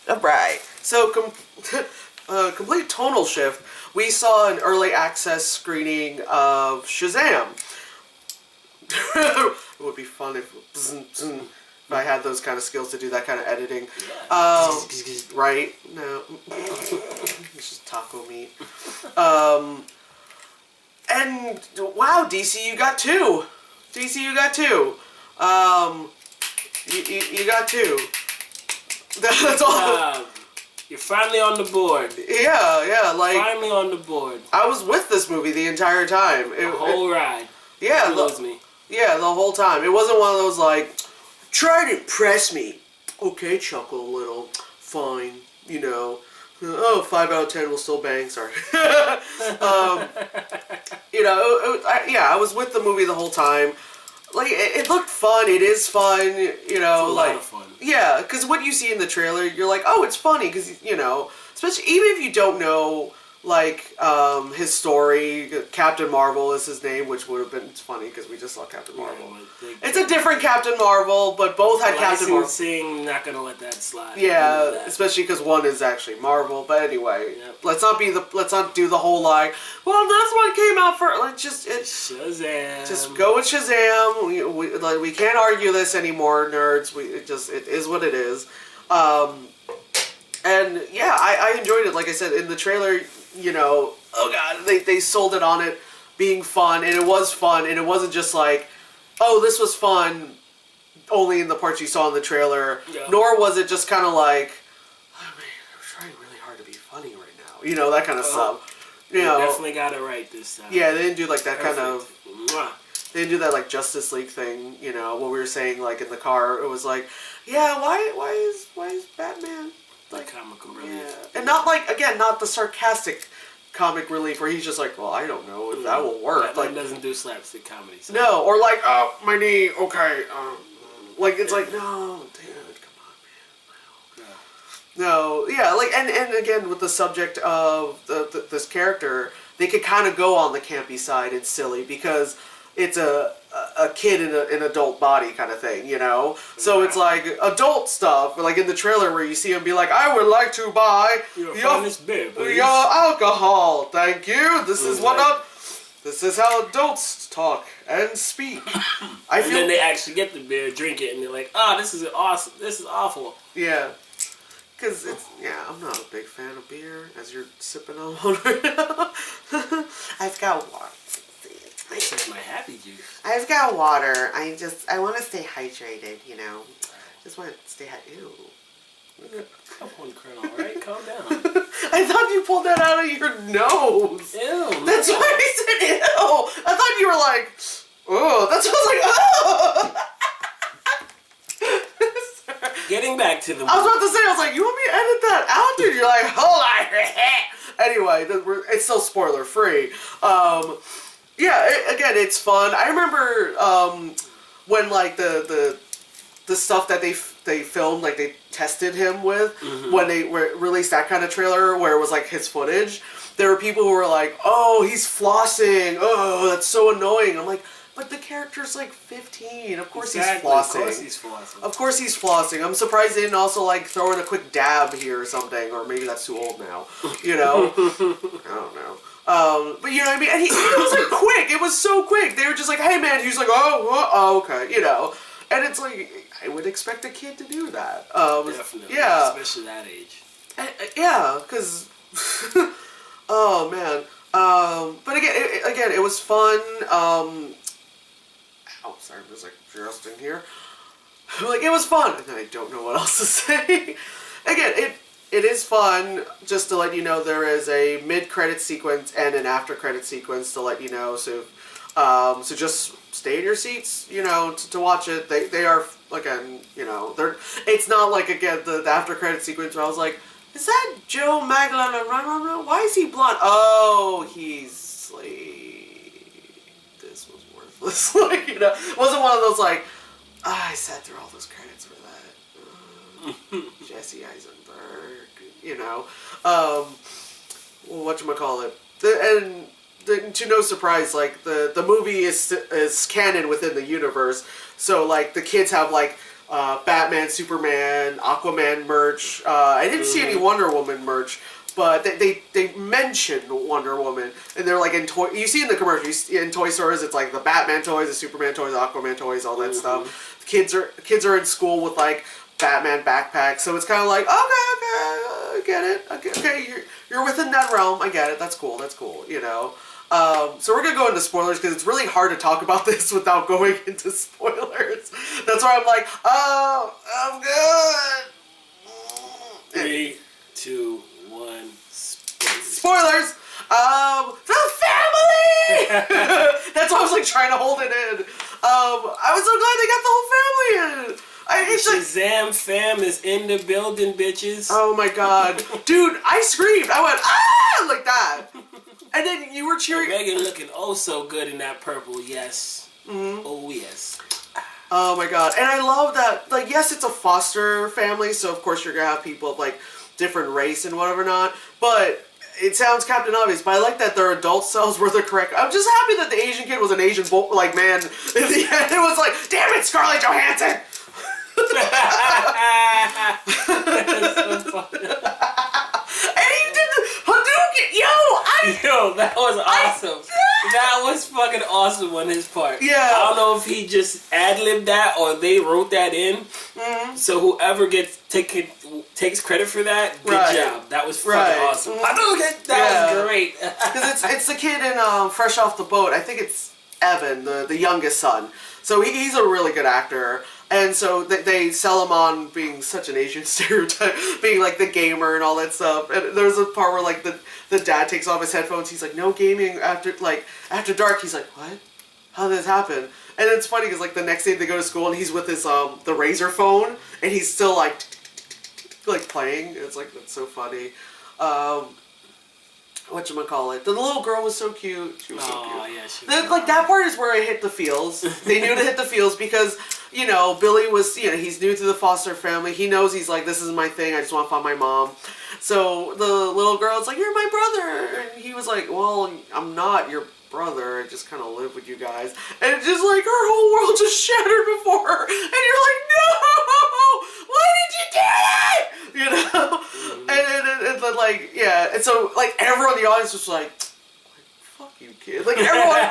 Right. So, complete tonal shift. We saw an early access screening of Shazam. It would be fun if I had those kind of skills to do that kind of editing. Right? No. It's just taco meat. And wow, DC, you got two. DC, you got two. You got two. That's all. You're finally on the board. Yeah, like finally on the board. I was with this movie the entire time. The whole ride. Yeah, Me. Yeah, the whole time. It wasn't one of those like, try to impress me. Okay, chuckle a little. Fine, you know. Oh, 5 out of 10 will still bang. Sorry. You know, I was with the movie the whole time. Like, it looked fun. It is fun. You know, it's a lot of fun. Yeah, because what you see in the trailer, you're like, oh, it's funny. Because, you know, especially even if you don't know, like, his story, Captain Marvel is his name, which would have been funny because we just saw Captain Marvel. Yeah, it's a different Captain Marvel, but both had Captain Marvel. Not gonna let that slide. Yeah, especially because one is actually Marvel. But anyway, let's not do the whole like, well, this one came out for like Shazam. Just go with Shazam. We can't argue this anymore, nerds. It is what it is. And yeah, I enjoyed it. Like I said in the trailer, you know, oh god, they sold it on it being fun, and it was fun, and it wasn't just like, oh, this was fun only in the parts you saw in the trailer, nor was it just kind of like, oh man, they're trying really hard to be funny right now, you know, that kind of stuff. You know, definitely got it right this time. Yeah, they didn't do like that kind of. They didn't do that like Justice League thing, you know, what we were saying like in the car. It was like, yeah, why is Batman like comic relief? Yeah, and not like again, not the sarcastic comic relief where he's just like, well, I don't know if that will work. Batman doesn't do slapstick comedy. So. No, or like, oh, my knee, okay, like it's like, no, dude, come on, man, no, yeah, like and again with the subject of this character, they could kind of go on the campy side and silly because it's a kid in an adult body kind of thing, you know? So it's like adult stuff, like in the trailer where you see him be like, I would like to buy your alcohol, thank you. This is how adults talk and speak. And then they actually get the beer, drink it, and they're like, oh, this is awesome. This is awful. Yeah. Because I'm not a big fan of beer, as you're sipping on one right now. I've got water. This is my happy juice. I've got water. I want to stay hydrated, you know. Just want to stay Ew. Come on, Colonel, alright? Calm down. I thought you pulled that out of your nose. Ew. That's why I said ew. I thought you were like, oh. That's what I was like, oh. Getting back to the... I was about to say, I was like, you want me to edit that out, dude? You're like, hold on. Anyway, it's still spoiler free. Yeah, again, it's fun. I remember when like the stuff that they filmed, like they tested him with when they released that kind of trailer where it was like his footage. There were people who were like, "Oh, he's flossing. Oh, that's so annoying." I'm like, but the character's like 15. Of course he's flossing. Of course he's flossing. Of course he's flossing. I'm surprised they didn't also like throw in a quick dab here or something, or maybe that's too old now. You know, I don't know. But you know what I mean? And it was like quick. It was so quick. They were just like, hey man, he was like, oh, okay, you know. And it's like, I would expect a kid to do that. Definitely. Yeah. Especially that age. Yeah, because, oh man. But again, it was fun. Oh, sorry, I was like just in here. Like, it was fun. And I don't know what else to say. Again, it is fun, just to let you know there is a mid-credit sequence and an after-credit sequence to let you know, so just stay in your seats, you know, to watch it. They are, again, you know, it's not like, again, the after-credit sequence where I was like, is that Joe Magdalene? Why is he blonde? Oh, he's, like, this was worthless. Like, you know, it wasn't one of those, like, I sat through all those credits for that. Jesse Eisenberg, you know, whatchamacallit. And to no surprise, like, the movie is canon within the universe, so, like, the kids have, like, Batman, Superman, Aquaman merch. I didn't see any Wonder Woman merch, but they mentioned Wonder Woman, and they're like in toy. You see in the commercial, in toy stores, it's like the Batman toys, the Superman toys, the Aquaman toys, all that stuff. Kids are in school with like Batman backpacks, so it's kind of like okay, I get it. Okay, you're within that realm. I get it. That's cool. You know. So we're gonna go into spoilers because it's really hard to talk about this without going into spoilers. That's why I'm like, oh, I'm good. 3, 2, 1. Spoilers. The family. That's why I was like trying to hold it in. I was so glad they got the whole family in. Shazam fam is in the building, bitches. Oh my god, dude! I screamed. I went ah like that. And then you were cheering. Megan looking oh so good in that purple, yes. Oh yes. Oh my god. And I love that, like, yes, it's a foster family, so of course you're gonna have people of, like, different race and whatever not, but it sounds Captain Obvious, but I like that their adult selves were the correct. I'm just happy that the Asian kid was an Asian, like, man. In the end, it was like, damn it, Scarlett Johansson! That's so funny. And he did the Hadouken! Yo, that was awesome. That was fucking awesome on his part. Yeah. I don't know if he just ad-libbed that or they wrote that in. So whoever takes credit for that, good job. That was fucking awesome. Hadouken! That was great. Because it's the kid in Fresh Off the Boat. I think it's Evan, the youngest son. So he's a really good actor. And so they sell him on being such an Asian stereotype, being like the gamer and all that stuff. And there's a part where like the dad takes off his headphones. He's like, no gaming after dark. He's like, what? How did this happen? And it's funny because like the next day they go to school and he's with his the Razor phone and he's still like playing. It's like, that's so funny. Whatchamacallit. The little girl was so cute. She was so cute. Yeah, she was like that part is where I hit the feels. They knew to hit the feels because, you know, Billy was, you know, he's new to the foster family. He knows he's like, this is my thing. I just want to find my mom. So the little girl's like, you're my brother. And he was like, well, I'm not your brother. I just kind of live with you guys. And it's just like her whole world just shattered before her. And you're like, no! Why did you do it? You know? And then like, yeah. And so like everyone in the audience was like, fuck you, kid. Like everyone,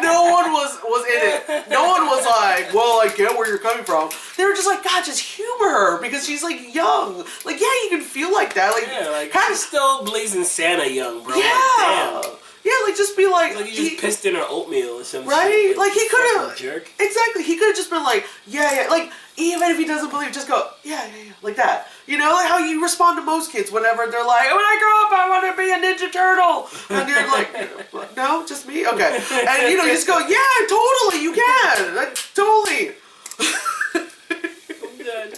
no one was in it. No one was like, well, I get where you're coming from. They were just like, God, just humor her because she's like young. Like, yeah, you can feel like that. Like, yeah, like kind she's still blazing Santa young, bro. Yeah. Like, damn. Yeah, like just be like you just pissed in her oatmeal or something. Right? Like he could have jerk. Exactly. He could have just been like, yeah. Like even if he doesn't believe, just go, yeah, like that. You know, like how you respond to most kids whenever they're like, when I grow up, I want to be a Ninja Turtle, and you're like, no, just me, okay. And you know, you just go, yeah, totally, you can, totally. I'm done.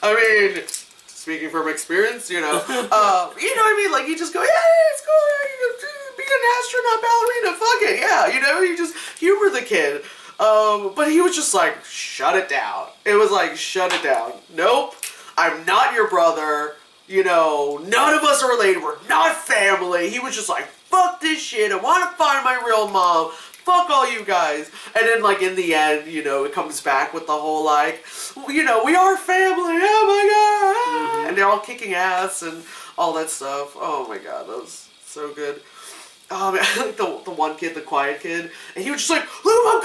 I mean, speaking from experience, you know, you know what I mean? Like, you just go, yeah, it's cool, yeah, you can be an astronaut, ballerina, fuck it, yeah, you know, you just humor the kid. But he was just like, shut it down. It was like, shut it down. Nope, I'm not your brother. You know, none of us are related. We're not family. He was just like, fuck this shit. I want to find my real mom. Fuck all you guys. And then, like, in the end, you know, it comes back with the whole, like, you know, we are family. Oh, my God. And they're all kicking ass and all that stuff. Oh, my God. That was so good. Oh, man, like the one kid, the quiet kid, and he was just like, look at my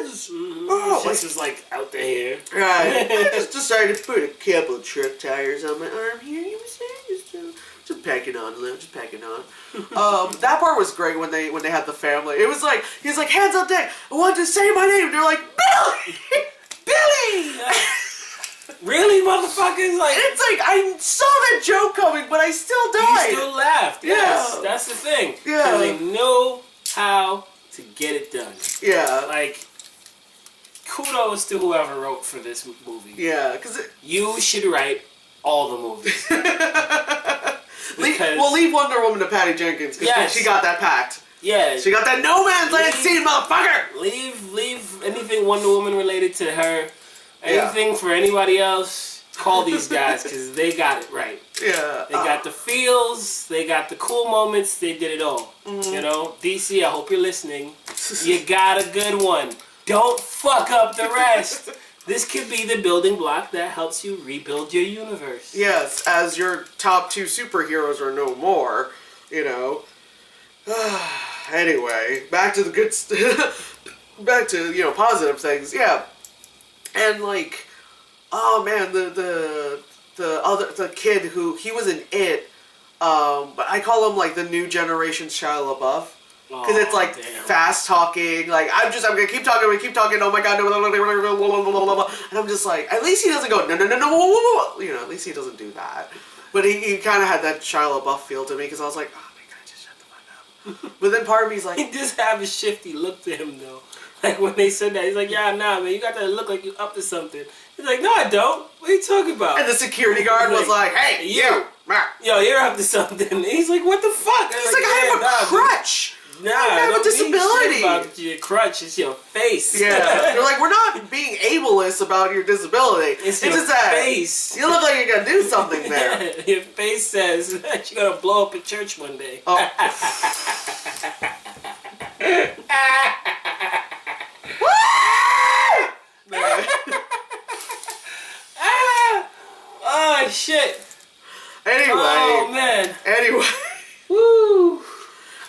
guns! Oh, this is like out the hair. Right. I just decided to put a couple of truck tires on my arm here. You were saying just packing on, Lou. Just packing on. That part was great when they had the family. It was like, he's like, hands on deck. I want to say my name. They're like, Billy! Billy! Really, motherfuckers? Like, it's like, I saw that joke coming, but I still died. You still laughed. Yes, that's the thing. Yeah. Because they know how to get it done. Yeah. Like, kudos to whoever wrote for this movie. Yeah, because you should write all the movies. We'll leave Wonder Woman to Patty Jenkins because she got that packed. Yeah. She got that no man's land scene, motherfucker! Leave anything Wonder Woman related to her. Anything for anybody else, call these guys because they got it right. Yeah. They got the feels, they got the cool moments, they did it all. You know, DC, I hope you're listening. You got a good one. Don't fuck up the rest. This could be the building block that helps you rebuild your universe. Yes, as your top 2 superheroes are no more, you know. Anyway, back to the good back to, you know, positive things. Yeah. And like, oh man, the kid who he was in It, but I call him like the new generation Shia LaBeouf. Because it's like fast talking, like I'm gonna keep talking, oh my god, and I'm just like, at least he doesn't go, no, you know, at least he doesn't do that. But he kind of had that Shia LaBeouf feel to me, because I was like, oh my god, just shut the fuck up. But then part of me's like, he just have a shifty look to him though. Like when they said that, he's like, yeah, nah, man, you got that look like you up to something. He's like, no, I don't. What are you talking about? And the security guard was like, hey, you, yo, you're up to something. And he's like, what the fuck? He's like, I have a crutch. Nah, I have a disability. About your crutch, it's your face. Yeah, you're like, we're not being ableist about your disability. It's your just that face. You look like you're gonna do something there. Your face says that you're gonna blow up a church one day. Oh. Oh shit. Anyway. Oh man. Anyway. Woo.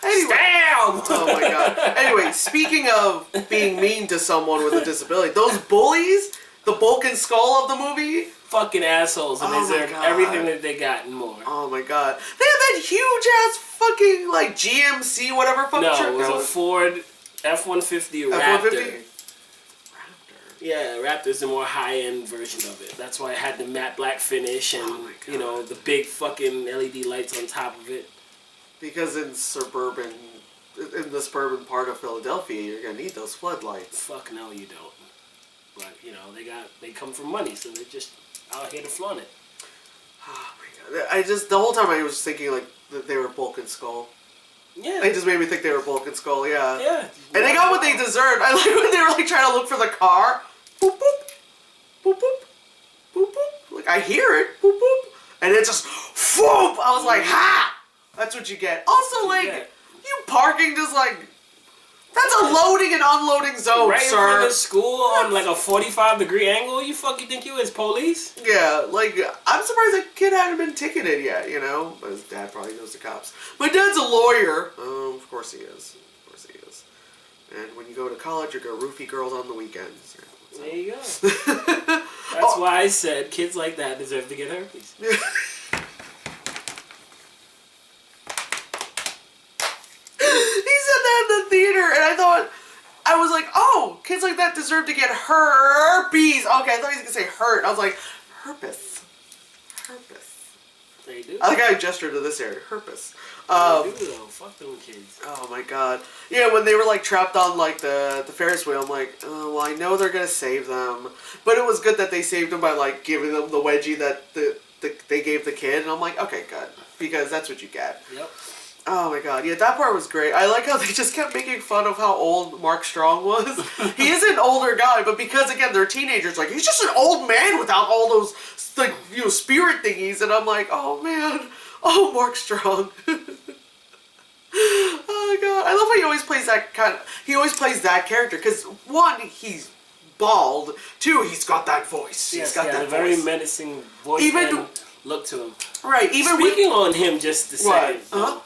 Anyway. Stab! Oh my god. Anyway, speaking of being mean to someone with a disability, those bullies, the bulk and skull of the movie, fucking assholes, and deserve everything that they got and more. Oh my god. They have that huge ass fucking like GMC whatever fucking No, it was a Ford F-150 Raptor. F-150? Yeah, Raptor's the more high-end version of it. That's why it had the matte black finish and, you know, the big fucking LED lights on top of it. Because in the suburban part of Philadelphia, you're gonna need those floodlights. Fuck no, you don't. But you know, they come from money, so they're just out here to flaunt it. Oh my god! The whole time I was thinking like that they were Bulk and Skull. Yeah. They just made me think they were Bulk and Skull. Yeah. Yeah. And they got what they deserved. I like when they were like trying to look for the car. Boop boop, boop boop, boop boop. Like I hear it. Boop boop, and it just whoop. I was like, ha! That's what you get. Also, like, you parking just like, that's a loading and unloading zone, right sir. Right in front of school on like a 45-degree angle? You fucking think you is police? Yeah, like, I'm surprised that kid hadn't been ticketed yet, you know? But his dad probably knows the cops. My dad's a lawyer. Of course he is. Of course he is. And when you go to college, you go roofie girls on the weekends. There you go. That's why I said kids like that deserve to get herpes. Theater, and I was like, oh, kids like that deserve to get herpes. Okay, I thought he was gonna say hurt. I was like, herpes. They do. I think I gestured to this area, herpes. They do though. Fuck them kids. Oh my god. Yeah, when they were like trapped on like the Ferris wheel, I'm like, oh, well, I know they're gonna save them, but it was good that they saved them by like giving them the wedgie that they gave the kid, and I'm like, okay, good, because that's what you get. Yep. Oh my god, yeah, that part was great. I like how they just kept making fun of how old Mark Strong was. He is an older guy, but because, again, they're teenagers, like, he's just an old man without all those, like, you know, spirit thingies, and I'm like, oh man, oh, Mark Strong. Oh god, I love how he always plays that character, because, one, he's bald, two, he's got that voice. Yes, he's got that a very menacing voice and look to him. Right, even Speaking on him just a second. Huh?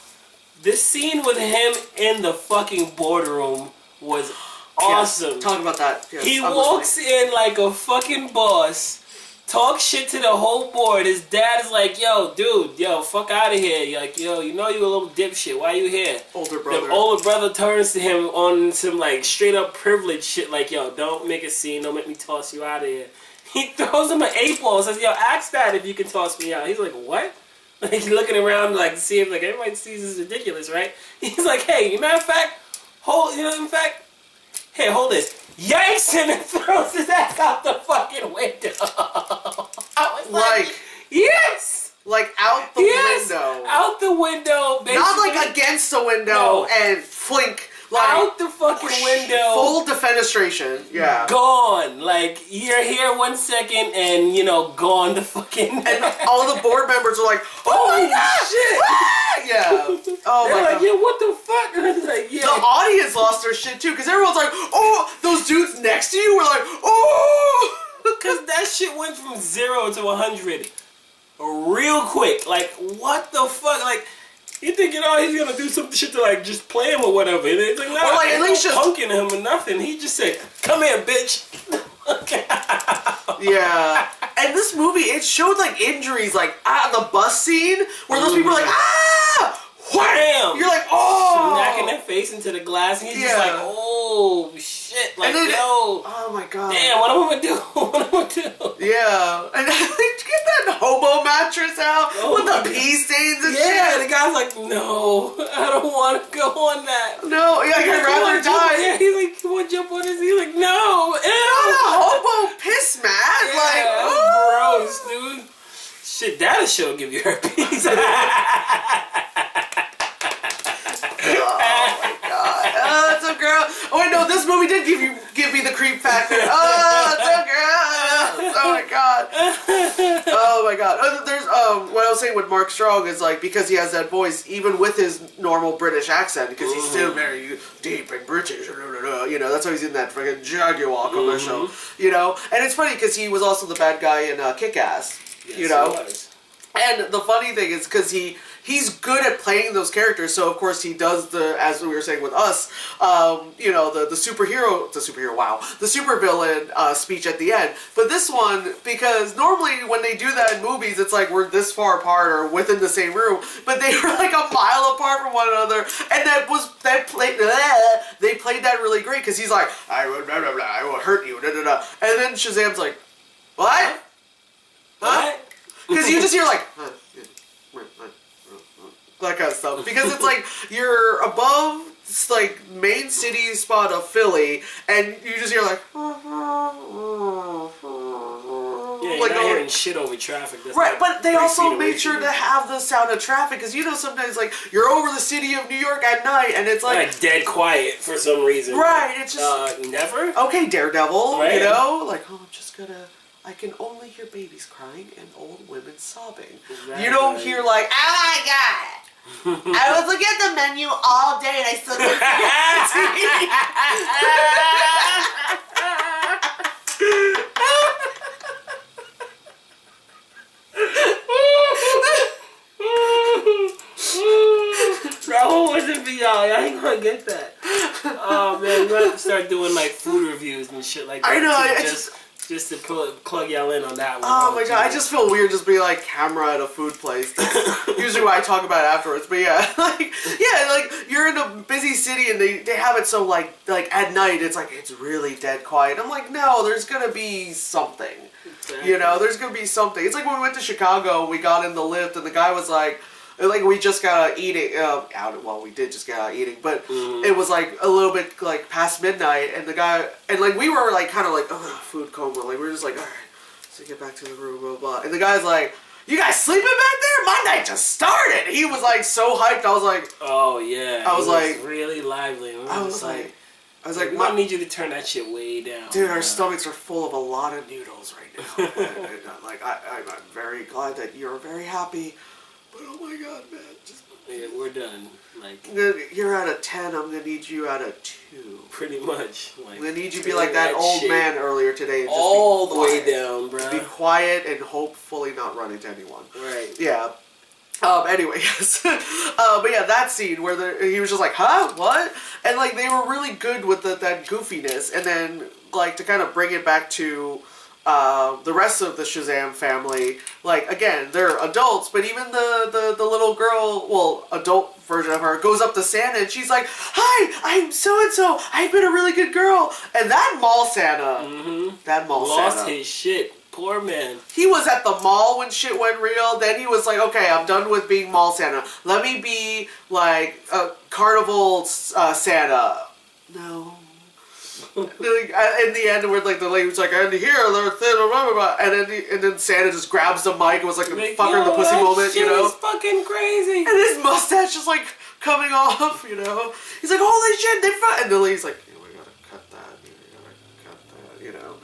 This scene with him in the fucking boardroom was awesome. Yes, talk about that. Yes, he walks in like a fucking boss, talks shit to the whole board. His dad is like, yo, dude, fuck out of here. You're like, yo, you know you a little dipshit. Why you here? Older brother. The older brother turns to him on some like straight up privilege shit like, yo, don't make a scene. Don't make me toss you out of here. He throws him an 8-ball and says, yo, ask that if you can toss me out. He's like, what? Like, he's looking around, like, to see if, like, everybody sees this is ridiculous, right? He's like, hey, matter of fact, hold this. Yanks him and throws his ass out the fucking window. I was like, yes! Like, out the window. Out the window, basically. Not, like, against the window and flink. Like, out the fucking window. Full defenestration. Yeah. Gone. Like, you're here 1 second and, gone the fucking... And all the board members are like, oh my god! Shit! Yeah. Oh They're my like, god. yeah, what the fuck? And I was like, yeah. The audience lost their shit too, because everyone's like, oh, those dudes next to you were like, oh! Because that shit went from 0 to 100 real quick. Like, what the fuck? Like, you thinking, oh, he's gonna do some shit to like just play him or whatever. And it's like, nah, or like at least just punking him or nothing. He just said, "Come here, bitch." Yeah. And this movie, it showed like injuries, like the bus scene where those people are like, ah, wham! You're like, oh, smacking their face into the glass, and he's just like, oh shit, like, then, yo, oh my god, damn, what am I gonna do? What am I gonna do? Yeah, and get that hobo mattress out with the pee stains and shit. Yeah, the guy's like, no, I don't want to go on that. No, yeah, I'd rather die. Yeah, he's like, you want to jump on his? He's like, no, ew. Not a hobo piss mat. Yeah, like, gross, dude. Shit, that'll sure give you herpes. Oh wait, no, this movie did give me the creep factor. Oh, it's so gross. Oh my god. Oh my god. There's what I was saying with Mark Strong is like because he has that voice, even with his normal British accent, because he's still very deep and British. You know, that's why he's in that freaking Jaguar commercial. You know, and it's funny because he was also the bad guy in Kick-Ass. Yes, you know. he was. And the funny thing is because he's good at playing those characters, so of course he does the, as we were saying with us, you know, the super villain speech at the end. But this one, because normally when they do that in movies, it's like we're this far apart or within the same room, but they were like a mile apart from one another, and they played that really great because he's like, I will hurt you, and then Shazam's like, what? What? Because you just hear like, that kind of stuff. Because it's like you're above like main city spot of Philly, and you just hear like, yeah, like you're not hearing shit over traffic. That's right. But they also made away sure from to have the sound of traffic, because you know sometimes like you're over the city of New York at night, and it's like dead quiet for some reason. Right. It's just never. okay, Daredevil. Right. You know, like I'm just gonna. I can only hear babies crying and old women sobbing. Exactly. You don't hear like, oh my god. I was looking at the menu all day and I still couldn't That one wasn't for y'all. Y'all ain't gonna get that. Oh man, we have to start doing like food reviews and shit like that. I know. Just to plug y'all in on that one. Oh my god, I just feel weird just being like camera at a food place. That's usually why I talk about it afterwards. But yeah, like you're in a busy city and they have it so like at night it's like it's really dead quiet. I'm like, no, there's gonna be something. Exactly. You know, there's gonna be something. It's like when we went to Chicago, we got in the lift and the guy was like we just got out eating well, we did just get out eating, but it was like a little bit like past midnight, and the guy and like we were like kind of like food coma, like we were just like, all right, so get back to the room, blah blah, and the guy's like, you guys sleeping back there? My night just started. He was like so hyped. I was like, oh yeah, I was like really lively. I was like, we might need you to turn that shit way down. Dude, our stomachs are full of a lot of noodles right now. Like I'm very glad that you're very happy. But oh my god, man! Yeah, we're done. Like you're at a 10. I'm gonna need you at a 2. Pretty much. Like, I'm gonna need you to be like that old man earlier today. And just all the way down, bro. Be quiet and hopefully not run into anyone. Right. Yeah. Anyway, yes. But yeah, that scene where he was just like, huh? What? And like they were really good with that goofiness, and then like to kind of bring it back to the rest of the Shazam family, like again, they're adults, but even the little girl, well, adult version of her goes up to Santa and she's like, "Hi, I'm so and so. I've been a really good girl." And that mall Santa, lost his shit. Poor man. He was at the mall when shit went real. Then he was like, "Okay, I'm done with being mall Santa. Let me be like a carnival Santa." No. In the end, where like the lady was like, "And here, they're thin, blah, blah, blah," and then Santa just grabs the mic and was like a fucker in the pussy moment, you know? Shit was fucking crazy. And his mustache just like coming off, you know? He's like, "Holy shit, they fought!" And the lady's like, "Yeah, we gotta cut that. We gotta cut that," you know?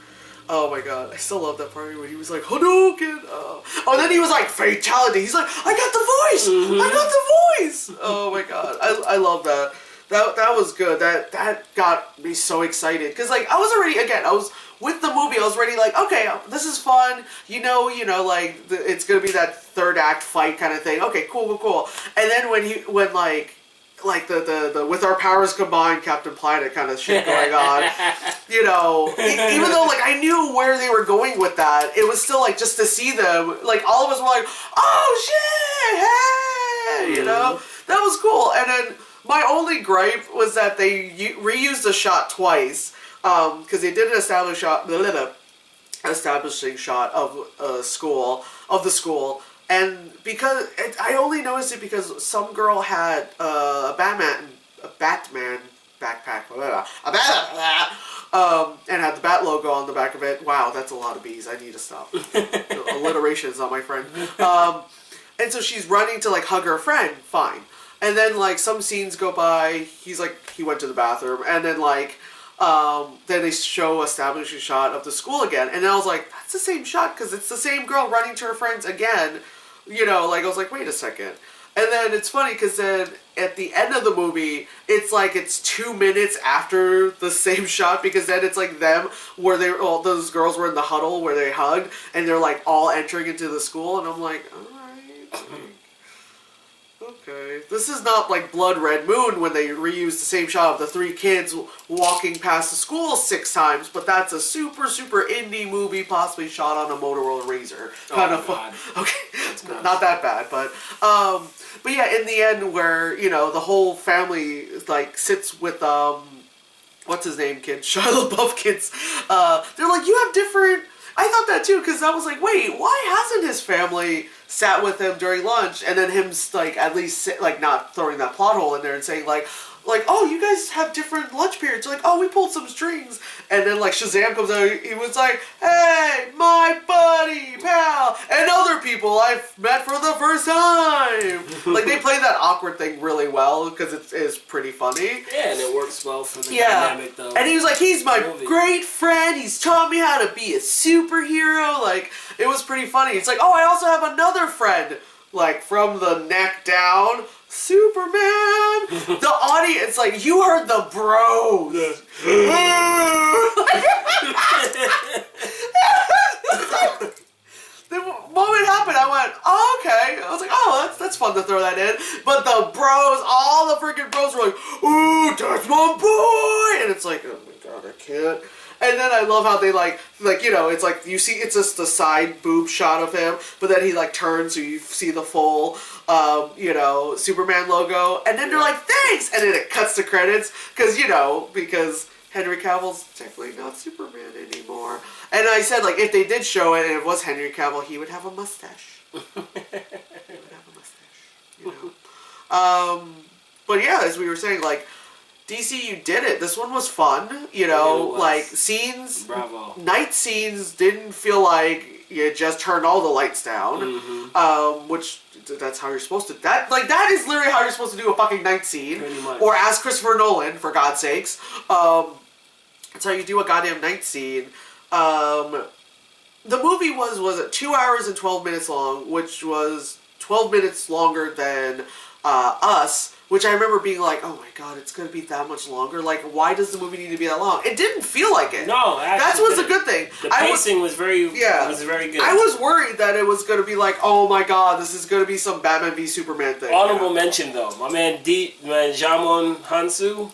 Oh my god, I still love that part when he was like, "Hadouken!" Oh, and then he was like, "Fatality." He's like, "I got the voice. I got the voice." Oh my god, I love that. That was good. That got me so excited because like I was with the movie. I was already like, okay, this is fun. Like it's gonna be that third act fight kind of thing. Okay, cool. And then when like the with our powers combined Captain Planet kind of shit going on, even though like I knew where they were going with that, it was still like just to see them, like all of us were like, oh shit, hey, that was cool. And then my only gripe was that they reused the shot twice, because they did an establishing shot of the school. And because I only noticed it because some girl had a Batman backpack, and had the Bat logo on the back of it. Wow, that's a lot of B's. I need to stop. Alliteration is not my friend. And so she's running to like hug her friend. Fine. And then like some scenes go by. He's like he went to the bathroom, and then like. Then they show establishing shot of the school again, and I was like, that's the same shot because it's the same girl running to her friends again. Like I was like, wait a second. And then it's funny because then at the end of the movie, it's like it's 2 minutes after the same shot because then it's like them where all those girls were in the huddle where they hugged and they're like all entering into the school, and I'm like, alright. Okay. This is not like Blood Red Moon when they reused the same shot of the 3 kids walking past the school 6 times, but that's a super, super indie movie, possibly shot on a Motorola Razr. Kind of fun. Okay, it's not that bad, but yeah, in the end where, the whole family like sits with what's his name kid? Shia LaBeouf kids. They're like, you have different. I thought that too, because I was like, wait, why hasn't his family sat with him during lunch? And then him, like, at least, like, not throwing that plot hole in there and saying, like, oh, you guys have different lunch periods. Like, oh, we pulled some strings. And then, like, Shazam comes out, he was like, hey, my buddy, pal, and other people I've met for the first time. Like, they play that awkward thing really well, because it is pretty funny. Yeah, and it works well for the dynamic, though. And he was like, he's my great friend, he's taught me how to be a superhero. Like, it was pretty funny. It's like, oh, I also have another friend, like, from the neck down, Superman. The audience, like, you heard the bros. The moment it happened, I went, oh, okay. I was like, oh, that's fun to throw that in. But the bros, all the freaking bros were like, ooh, that's my boy. And it's like, oh my god, I can't. And then I love how they it's like you see it's just the side boob shot of him, but then he like turns so you see the full, Superman logo, and then they're like, thanks, and then it cuts to credits because Henry Cavill's technically not Superman anymore. And I said like if they did show it and it was Henry Cavill, he would have a mustache. But yeah, as we were saying, like. DC, you did it. This one was fun, like scenes, Bravo. Night scenes didn't feel like you just turned all the lights down, which that's how you're supposed to. That is literally how you're supposed to do a fucking night scene, or ask Christopher Nolan for God's sakes. That's how you do a goddamn night scene. The movie was it 2 hours and 12 minutes long, which was 12 minutes longer than Us. Which I remember being like, oh my god, it's going to be that much longer? Like, why does the movie need to be that long? It didn't feel like it. No, that was a good thing. The pacing was very good. I was worried that it was going to be like, oh my god, this is going to be some Batman v Superman thing. Honorable mention, though. My man, Jamon Hansu.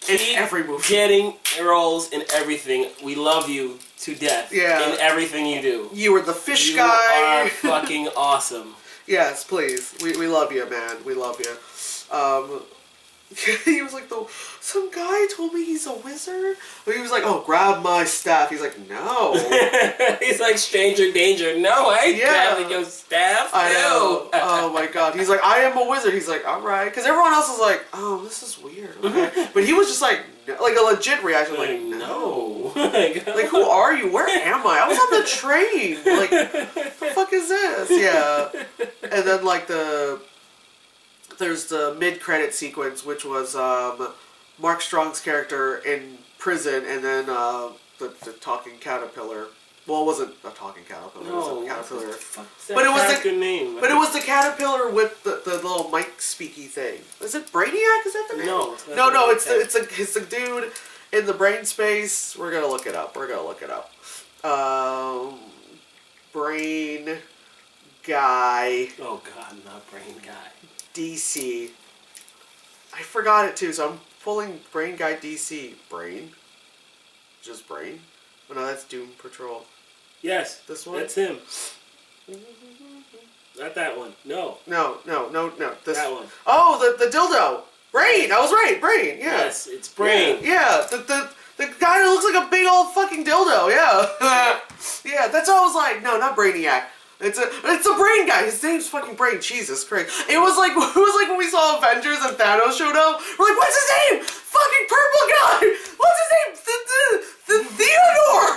In every movie. Getting roles in everything. We love you to death. Yeah. In everything you do. You were the fish guy. You are fucking awesome. Yes, please. We love you, man. We love you. He was like, some guy told me he's a wizard. But he was like, oh, grab my staff. He's like, no. He's like, stranger danger. No, I ain't grabbing your staff. I know. Oh my god. He's like, I am a wizard. He's like, alright. Because everyone else is like, oh, this is weird. Okay. But he was just like a legit reaction. Like, no. Like, who are you? Where am I? I was on the train. Like, the fuck is this? Yeah. And then like there's the mid-credit sequence, which was Mark Strong's character in prison, and then the talking caterpillar. Well, it wasn't a talking caterpillar. It was No, a caterpillar. Fuck that But it was character name. But it was the caterpillar with the little mic speaky thing. Is it Brainiac? Is that the name? No. No. It's the dude in the brain space. We're gonna look it up. Brain guy. Oh God, not brain guy. DC. I forgot it too, so I'm pulling Brain Guy DC. Brain? Just Brain? Oh no, that's Doom Patrol. Yes. This one? That's him. Not that one. No. No. This That one. Oh, the dildo! Brain! I was right, Brain, yeah. Yes, it's Brain. Yeah, the guy who looks like a big old fucking dildo, yeah. Yeah, that's what I was like. No, not Brainiac. It's a Brain guy. His name's fucking Brain. Jesus Christ! It was like when we saw Avengers and Thanos showed up. We're like, what's his name? Fucking purple guy. What's his name? The Theodore.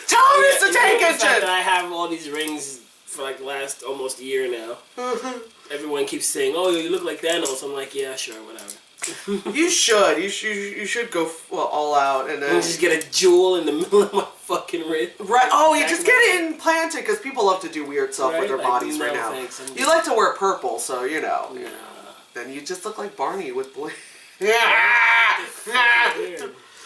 Thomas the Tank Engine. I have all these rings for like the last almost a year now. Everyone keeps saying, "Oh, you look like Thanos." I'm like, "Yeah, sure, whatever." You should go all out and then just get a jewel in the middle of my fucking wrist. Right. Oh, you just get it implanted because people love to do weird stuff with their Like, bodies no, right now. thanks, You like to wear purple, so you know. Nah. Then you just look like Barney with blue. Weird.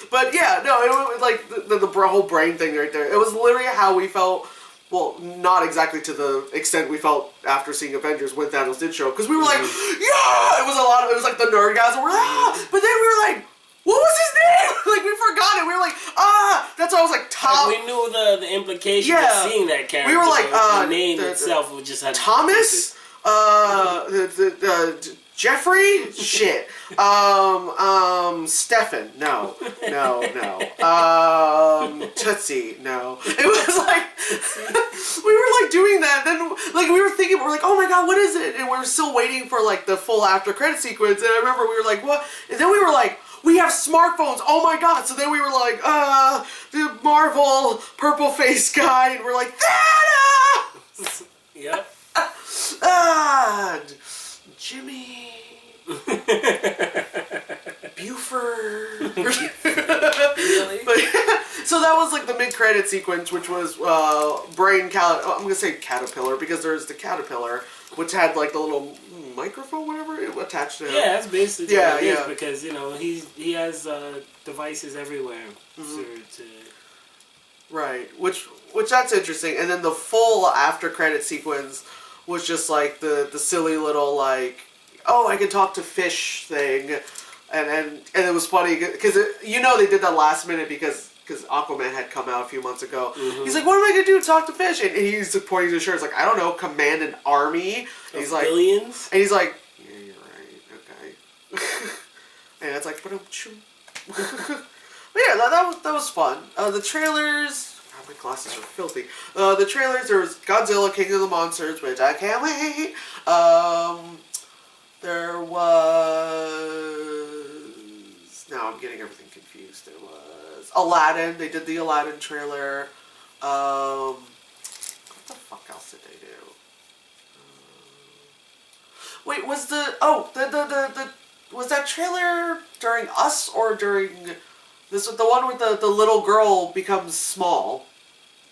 But yeah, no, it was like the whole brain thing right there. It was literally how we felt. Well, not exactly to the extent we felt after seeing Avengers when Thanos did show up, because we were like, yeah! It was like the nerd guys, and we're like, ah! But then we were like, what was his name? Like, we forgot it. We were like, ah! That's why I was like, Tom. Like, we knew the implications of seeing that character. We were like, the name itself would just have Thomas? Jeffrey? Shit. Stefan? No. Tootsie? No. It was like, we were like doing that, then like we were thinking, we're like, oh my god, what is it? And we were still waiting for like the full after credit sequence, and I remember we were like, what? And then we were like, we have smartphones, oh my god. So then we were like, the Marvel purple face guy, and we're like, Thanos! Yep. Jimmy Buford. Really? But, so that was like the mid-credit sequence, which was I'm gonna say caterpillar because there's the caterpillar, which had like the little microphone, whatever, attached to him. Yeah, that's basically Yeah, what it is, yeah. because he has devices everywhere. Right, which that's interesting. And then the full after credit sequence was just like the silly little like, oh, I can talk to fish thing, and it was funny because they did that last minute because Aquaman had come out a few months ago. He's like, what am I gonna do? Talk to fish? And he's pointing to his shirt. He's like, I don't know, command an army. And he's like, billions. And he's like, yeah, you're right, okay. And it's like, but yeah, that was fun. The trailers. My glasses are filthy. The trailers, there was Godzilla, King of the Monsters, which I can't wait. There was... Now I'm getting everything confused. There was Aladdin. They did the Aladdin trailer. What the fuck else did they do? Wait, was was that trailer during Us or during... This was the one where the little girl becomes small.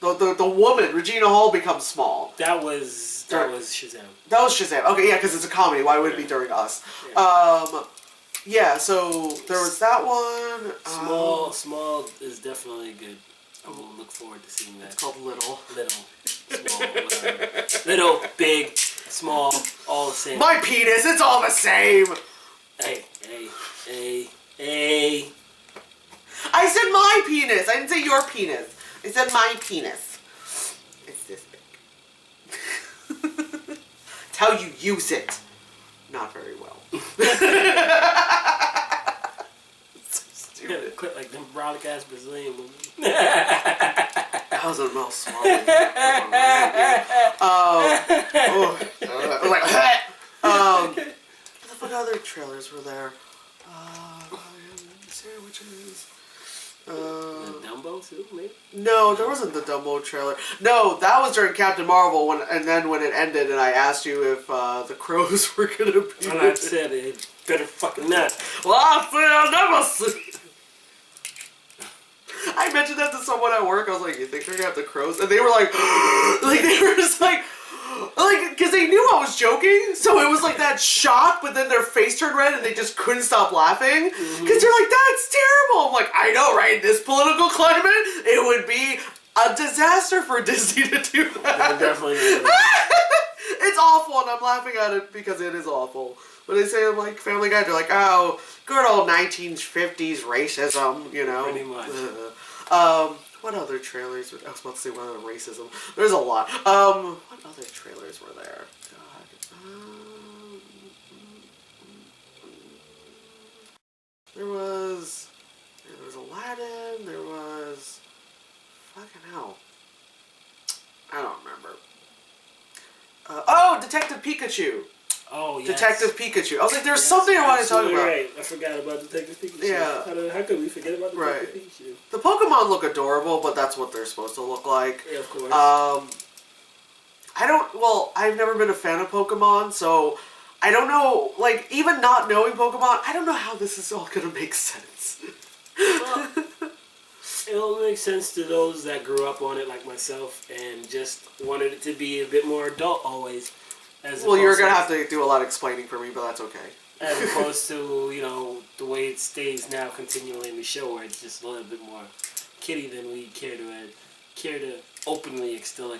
The woman, Regina Hall, becomes small. That was Shazam. That was Shazam. Okay, yeah, because it's a comedy. Why would it be during Us? Yeah. So there was that one. Small is definitely good. I will look forward to seeing that. It's called Little. Small, whatever. Little, big, small, all the same. My penis, it's all the same. Hey. I said my penis. I didn't say your penis. I said my penis. It's this big. It's how you use it. Not very well. So stupid. Quit like them brolic ass Brazilian movies. That was a little small. What the fuck other trailers were there? Sandwiches. The Dumbo? too, maybe? No, there wasn't the Dumbo trailer. No, that was during Captain Marvel, and then when it ended and I asked you if the crows were going to be And I said it better fucking not. Well, I'll never see. I mentioned that to someone at work. I was like, you think they're going to have the crows? And they were like, like they were just like, because they knew I was joking. So it was like that shock, but then their face turned red and they just couldn't stop laughing. Because they're like, that's terrible. I'm like, I know, right? In this political climate, it would be a disaster for Disney to do that. Definitely is. It's awful, and I'm laughing at it because it is awful. But they say, like, Family Guy, they're like, oh, good old 1950s racism, you know? Pretty much. What other trailers? I was about to say what other racism. There's a lot. What other trailers were there? God. There was Aladdin. There was fucking hell. I don't remember. Detective Pikachu. Oh, yes. Detective Pikachu. I was like, there's something I wanted to talk about. Right. I forgot about Detective Pikachu. Yeah. How could we forget about Detective Pikachu? The Pokemon look adorable, but that's what they're supposed to look like. Yeah, of course. I've never been a fan of Pokemon, so I don't know, like, even not knowing Pokemon, I don't know how this is all gonna make sense. Well, it'll make sense to those that grew up on it like myself and just wanted it to be a bit more adult always. Well, you're going to have to do a lot of explaining for me, but that's okay. As opposed to, you know, the way it stays now continually in the show where it's just a little bit more kiddie than we care to openly still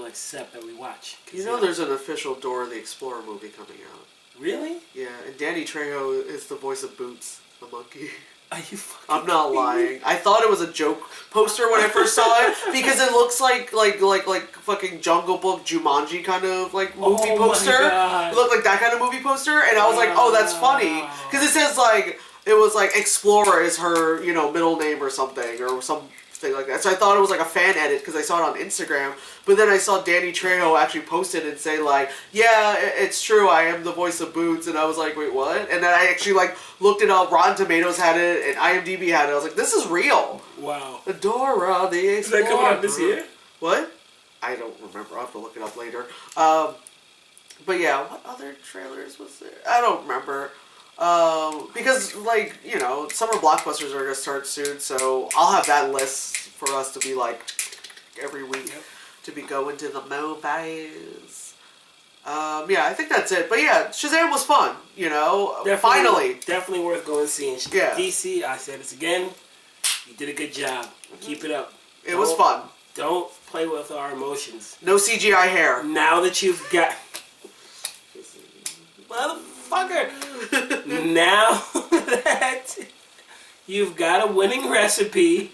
accept that we watch. You know there's an official Dora the Explorer movie coming out. Really? Yeah, and Danny Trejo is the voice of Boots, the monkey. Are you fucking I'm not lying. I thought it was a joke poster when I first saw it because it looks like fucking Jungle Book Jumanji kind of like movie poster. It looked like that kind of movie poster, and I was like, oh, that's funny because it says like it was like Explorer is her middle name or something like that. So I thought it was like a fan edit because I saw it on Instagram. But then I saw Danny Trejo actually post it and say like, yeah, it's true, I am the voice of Boots. And I was like, wait, what? And then I actually like looked it up. Rotten Tomatoes had it and IMDb had it. I was like, this is real. Wow. Dora the Explorer. Is that coming out this year? What? I don't remember. I'll have to look it up later. But yeah, what other trailers was there? I don't remember. Because, like, summer blockbusters are going to start soon, so I'll have that list for us to be, like, every week to be going to the movies. Yeah, I think that's it. But yeah, Shazam was fun, finally. Definitely worth going and seeing. Yeah. DC, I said this again, you did a good job. Keep it up. It was fun. Don't play with our emotions. No CGI hair. Now that you've got... Motherfucker! Now that you've got a winning recipe,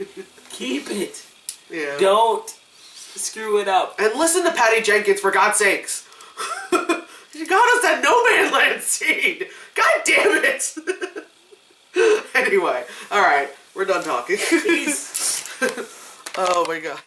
keep it. Yeah. Don't screw it up. And listen to Patty Jenkins, for God's sakes. She got us that No Man Land scene. God damn it. Anyway, alright, we're done talking. Peace. Oh my God.